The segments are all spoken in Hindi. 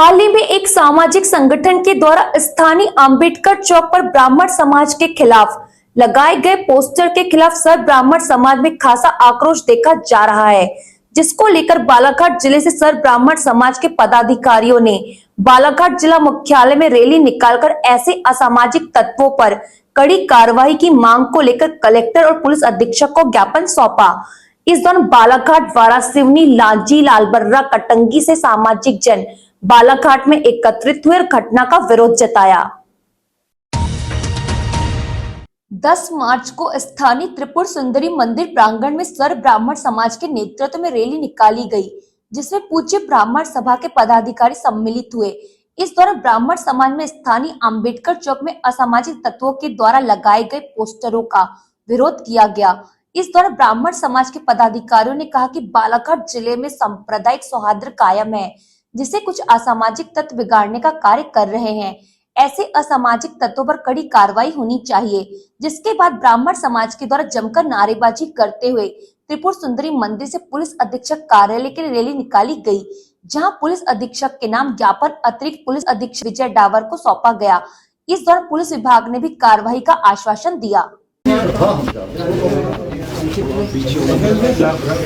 हाल ही में एक सामाजिक संगठन के द्वारा स्थानीय अंबेडकर चौक पर ब्राह्मण समाज के खिलाफ लगाए गए पोस्टर के खिलाफ सर ब्राह्मण समाज में खासा आक्रोश देखा जा रहा है, जिसको लेकर बालाघाट जिले से सर ब्राह्मण समाज के पदाधिकारियों ने बालाघाट जिला मुख्यालय में रैली निकालकर ऐसे असामाजिक तत्वों पर कड़ी कार्रवाई की मांग को लेकर कलेक्टर और पुलिस अधीक्षक को ज्ञापन सौंपा। इस दौरान बालाघाट, वारा, सिवनी, लालजी, लालबर्रा, कटंगी से सामाजिक जन बालाघाट में एकत्रित हुए और घटना का विरोध जताया। 10 मार्च को स्थानीय त्रिपुर सुंदरी मंदिर प्रांगण में सर ब्राह्मण समाज के नेतृत्व में रैली निकाली गई, जिसमें पूज्य ब्राह्मण सभा के पदाधिकारी सम्मिलित हुए। इस दौरान ब्राह्मण समाज में स्थानीय अंबेडकर चौक में असामाजिक तत्वों के द्वारा लगाए गए पोस्टरों का विरोध किया गया। इस दौरान ब्राह्मण समाज के पदाधिकारियों ने कहा कि बालाघाट जिले में सांप्रदायिक सौहार्द कायम है, जिसे कुछ असामाजिक तत्व बिगाड़ने का कार्य कर रहे हैं। ऐसे असामाजिक तत्वों पर कड़ी कार्रवाई होनी चाहिए। जिसके बाद ब्राह्मण समाज के द्वारा जमकर नारेबाजी करते हुए त्रिपुर सुंदरी मंदिर से पुलिस अधीक्षक कार्यालय के लिए रैली निकाली गई, जहां पुलिस अधीक्षक के नाम ज्ञापन अतिरिक्त पुलिस अधीक्षक विजय डावर को सौंपा गया। इस दौरान पुलिस विभाग ने भी कार्रवाई का आश्वासन दिया।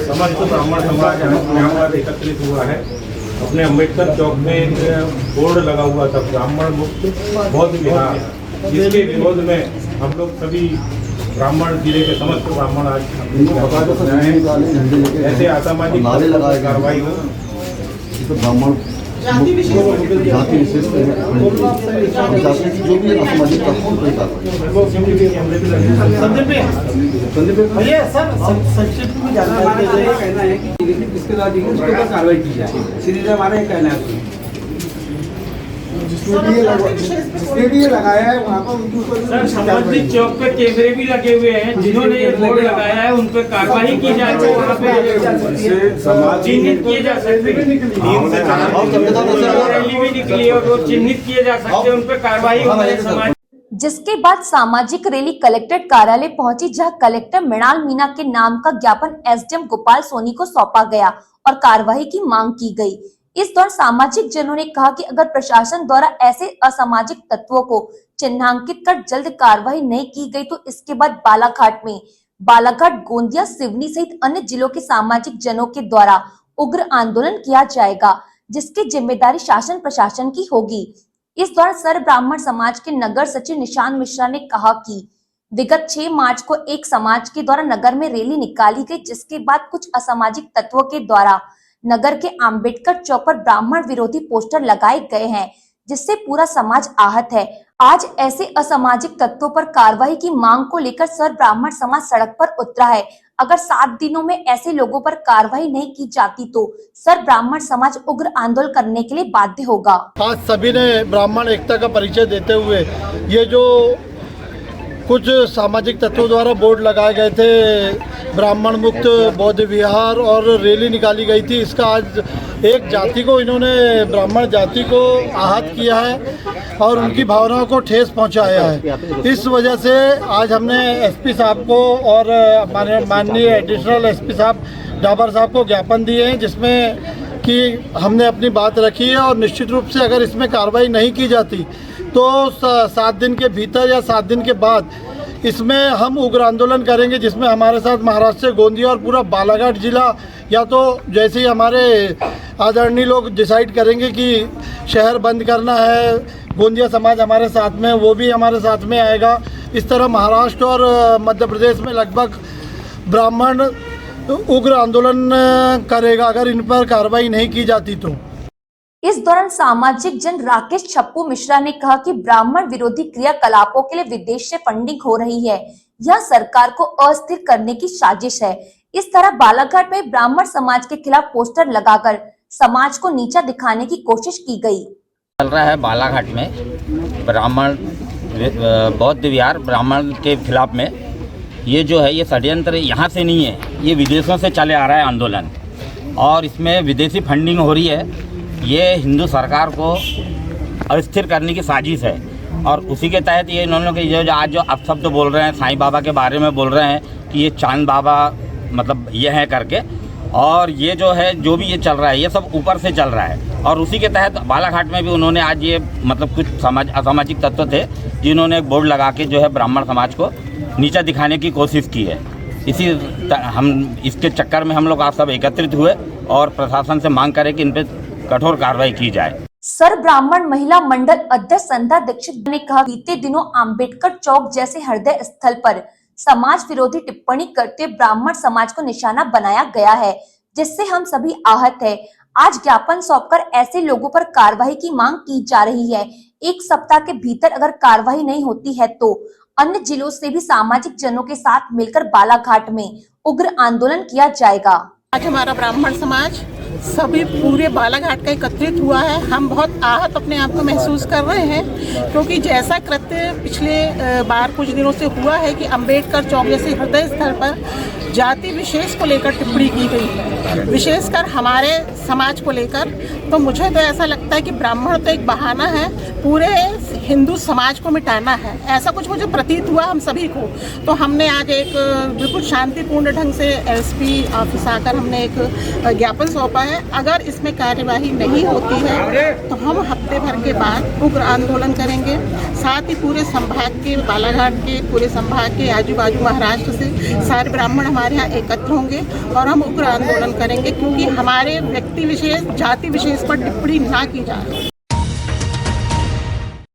समस्त ब्राह्मण समाज यहाँ एकत्रित हुआ है। अपने अंबेडकर चौक में एक बोर्ड लगा हुआ था, ब्राह्मण मुक्त बौद्ध विहार, जिसके विरोध में हम लोग सभी ब्राह्मण जिले के समस्त ब्राह्मण आज ऐसे असामाजिक कार्रवाई हो ब्राह्मण जाति विशेष जो भी असामाजिक संक्षिप्त में जानकारी कहना है कि इसके बाद उसके ऊपर कार्रवाई की जाए। सीधे हमारा ये कहना है जिसने भी ये लगाया है वहाँ पर उनके ऊपर सामाजिक चौक पे कैमरे भी लगे हुए हैं। जिन्होंने ये बोर्ड लगाया है उन पर कार्रवाई की जाए, वहाँ पे चिन्हित किए जा सकते हैं। रैली भी निकली और वो चिन्हित किए जा सकते हैं, उन पर कार्रवाई होगी समाज। जिसके बाद सामाजिक रैली कलेक्ट्रेट कार्यालय पहुंची, जहां कलेक्टर मृणाल मीना के नाम का ज्ञापन एसडीएम गोपाल सोनी को सौंपा गया और कार्रवाई की मांग की गई। इस दौरान सामाजिक जनों ने कहा कि अगर प्रशासन द्वारा ऐसे असामाजिक तत्वों को चिन्हांकित कर जल्द कार्रवाई नहीं की गई तो इसके बाद बालाघाट, गोंदिया, सिवनी सहित अन्य जिलों के सामाजिक जनों के द्वारा उग्र आंदोलन किया जाएगा, जिसकी जिम्मेदारी शासन प्रशासन की होगी। इस दौरान सर ब्राह्मण समाज के नगर सचिव निशान मिश्रा ने कहा कि विगत 6 मार्च को एक समाज के द्वारा नगर में रैली निकाली गई, जिसके बाद कुछ असामाजिक तत्वों के द्वारा नगर के अंबेडकर चौक पर ब्राह्मण विरोधी पोस्टर लगाए गए हैं, जिससे पूरा समाज आहत है। आज ऐसे असामाजिक तत्वों पर कार्रवाई की मांग को लेकर सर ब्राह्मण समाज सड़क पर उतरा है। अगर 7 दिनों में ऐसे लोगों पर कार्रवाई नहीं की जाती तो सर ब्राह्मण समाज उग्र आंदोलन करने के लिए बाध्य होगा। आज सभी ने ब्राह्मण एकता का परिचय देते हुए ये जो कुछ सामाजिक तत्वों द्वारा बोर्ड लगाए गए थे ब्राह्मण मुक्त बौद्ध विहार और रैली निकाली गई थी, इसका आज एक जाति को इन्होंने ब्राह्मण जाति को आहत किया है और उनकी भावनाओं को ठेस पहुंचाया है। इस वजह से आज हमने एसपी साहब को और हमारे माननीय एडिशनल एसपी साहब डाबर साहब को ज्ञापन दिए हैं, जिसमें कि हमने अपनी बात रखी है और निश्चित रूप से अगर इसमें कार्रवाई नहीं की जाती तो 7 दिन के भीतर या 7 दिन के बाद इसमें हम उग्र आंदोलन करेंगे, जिसमें हमारे साथ महाराष्ट्र से गोंदिया और पूरा बालाघाट जिला, या तो जैसे ही हमारे आदरणीय लोग डिसाइड करेंगे कि शहर बंद करना है, गोंदिया समाज हमारे साथ में, वो भी हमारे साथ में आएगा। इस तरह महाराष्ट्र और मध्य प्रदेश में लगभग ब्राह्मण उग्र आंदोलन करेगा अगर इन पर कार्रवाई नहीं की जाती तो। इस दौरान सामाजिक जन राकेश छप्पू मिश्रा ने कहा कि ब्राह्मण विरोधी क्रियाकलापों के लिए विदेश से फंडिंग हो रही है, यह सरकार को अस्थिर करने की साजिश है। इस तरह बालाघाट में ब्राह्मण समाज के खिलाफ पोस्टर लगाकर समाज को नीचा दिखाने की कोशिश की गई। चल रहा है बालाघाट में ब्राह्मण बौद्ध विहार ब्राह्मण के खिलाफ में, ये जो है ये षड्यंत्र यहाँ से नहीं है, ये विदेशों से चले आ रहा है आंदोलन और इसमें विदेशी फंडिंग हो रही है। ये हिंदू सरकार को अस्थिर करने की साजिश है और उसी के तहत ये इन्होंने जो आज जो अपशब्द बोल रहे हैं साईं बाबा के बारे में बोल रहे हैं कि ये चांद बाबा मतलब ये है करके, और ये जो है जो भी ये चल रहा है ये सब ऊपर से चल रहा है। और उसी के तहत बालाघाट में भी उन्होंने आज ये मतलब कुछ असामाजिक तत्व थे जिन्होंने एक बोर्ड लगा के जो है ब्राह्मण समाज को नीचा दिखाने की कोशिश की है। हम इसके चक्कर में हम लोग आज सब एकत्रित हुए और प्रशासन से मांग करें कि इन पर कठोर कार्रवाई की जाए। सर ब्राह्मण महिला मंडल अध्यक्ष संध्या दीक्षित ने कहा, बीते दिनों आम्बेडकर चौक जैसे हृदय स्थल पर समाज विरोधी टिप्पणी करते ब्राह्मण समाज को निशाना बनाया गया है, जिससे हम सभी आहत है। आज ज्ञापन सौंपकर ऐसे लोगों पर कार्रवाई की मांग की जा रही है। एक सप्ताह के भीतर अगर कार्रवाई नहीं होती है तो अन्य जिलों से भी सामाजिक जनों के साथ मिलकर बालाघाट में उग्र आंदोलन किया जाएगा। आज हमारा ब्राह्मण समाज सभी पूरे बालाघाट का एकत्रित हुआ है। हम बहुत आहत अपने आप को महसूस कर रहे हैं, क्योंकि जैसा कृत्य पिछले बार कुछ दिनों से हुआ है कि अंबेडकर चौक जैसे हृदय स्थल पर जाति विशेष को लेकर टिप्पणी की गई है, विशेषकर हमारे समाज को लेकर। तो मुझे तो ऐसा लगता है कि ब्राह्मण तो एक बहाना है, पूरे हिंदू समाज को मिटाना है, ऐसा कुछ मुझे प्रतीत हुआ हम सभी को। तो हमने आज एक बिल्कुल शांतिपूर्ण ढंग से एसपी ऑफिस आकर हमने एक ज्ञापन सौंपा है। अगर इसमें कार्यवाही नहीं होती है तो हम हफ्ते भर के बाद उग्र आंदोलन करेंगे। साथ ही पूरे संभाग के, बालाघाट के पूरे संभाग के, आजू बाजू महाराष्ट्र से सारे ब्राह्मण हमारे यहाँ एकत्र होंगे और हम उग्र आंदोलन करेंगे, क्योंकि हमारे व्यक्ति विशेष, जाति विशेष पर टिप्पणी ना की जाए।